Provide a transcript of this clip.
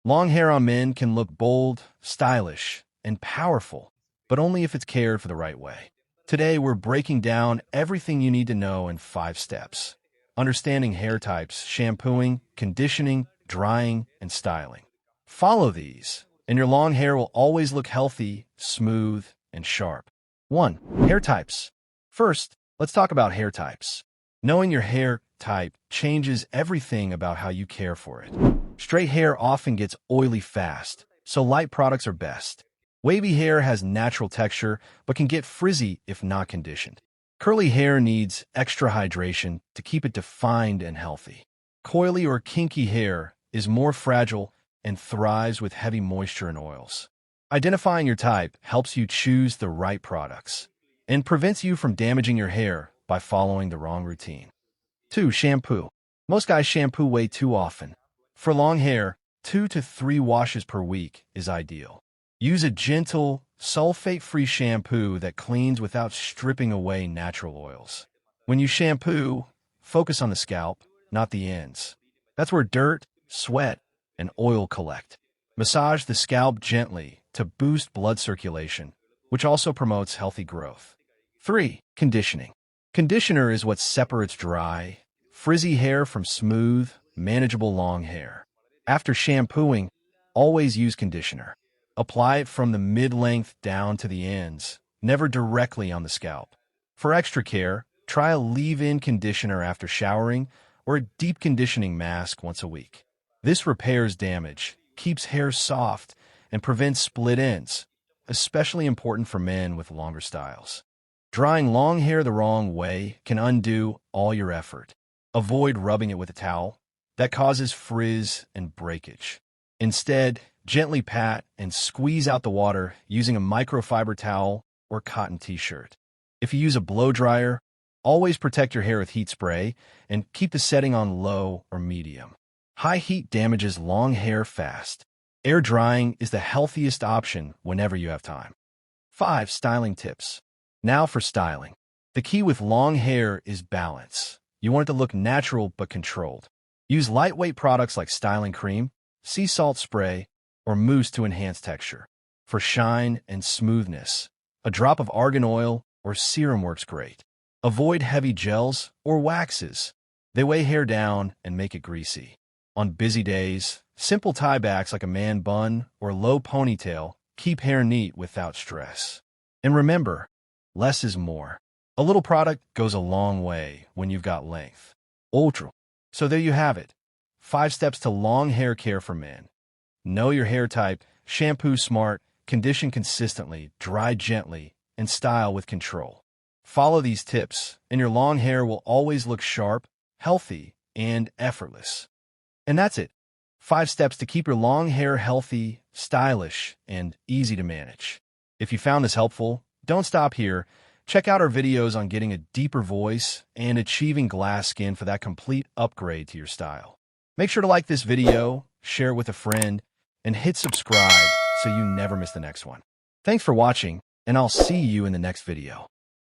Long hair on men can look bold, stylish, and powerful, but only if it's cared for the right way. Today, we're breaking down everything you need to know in 5 steps. Understanding hair types, shampooing, conditioning, drying, and styling. Follow these, and your long hair will always look healthy, smooth, and sharp. 1. Hair types. First, let's talk about hair types. Knowing your hair type changes everything about how you care for it. Straight hair often gets oily fast, so light products are best. Wavy hair has natural texture, but can get frizzy if not conditioned. Curly hair needs extra hydration to keep it defined and healthy. Coily or kinky hair is more fragile and thrives with heavy moisture and oils. Identifying your type helps you choose the right products and prevents you from damaging your hair by following the wrong routine. 2. Shampoo. Most guys shampoo way too often. For long hair, 2 to 3 washes per week is ideal. Use a gentle, sulfate-free shampoo that cleans without stripping away natural oils. When you shampoo, focus on the scalp, not the ends. That's where dirt, sweat, and oil collect. Massage the scalp gently to boost blood circulation, which also promotes healthy growth. 3. Conditioning. Conditioner is what separates dry, frizzy hair from smooth, manageable long hair. After shampooing, always use conditioner. Apply it from the mid-length down to the ends, never directly on the scalp. For extra care, try a leave-in conditioner after showering or a deep conditioning mask once a week. This repairs damage, keeps hair soft, and prevents split ends, especially important for men with longer styles. Drying long hair the wrong way can undo all your effort. Avoid rubbing it with a towel. That causes frizz and breakage. Instead, gently pat and squeeze out the water using a microfiber towel or cotton t-shirt. If you use a blow dryer, always protect your hair with heat spray and keep the setting on low or medium. High heat damages long hair fast. Air drying is the healthiest option whenever you have time. 5. Styling tips. Now for styling. The key with long hair is balance. You want it to look natural but controlled. Use lightweight products like styling cream, sea salt spray, or mousse to enhance texture. For shine and smoothness, a drop of argan oil or serum works great. Avoid heavy gels or waxes. They weigh hair down and make it greasy. On busy days, simple tiebacks like a man bun or low ponytail keep hair neat without stress. And remember, less is more. A little product goes a long way when you've got length. Ultra. So there you have it. 5 steps to long hair care for men. Know your hair type, shampoo smart, condition consistently, dry gently, and style with control. Follow these tips, and your long hair will always look sharp, healthy, and effortless. And that's it. 5 steps to keep your long hair healthy, stylish, and easy to manage. If you found this helpful, don't stop here. Check out our videos on getting a deeper voice and achieving glass skin for that complete upgrade to your style. Make sure to like this video, share it with a friend, and hit subscribe so you never miss the next one. Thanks for watching, and I'll see you in the next video.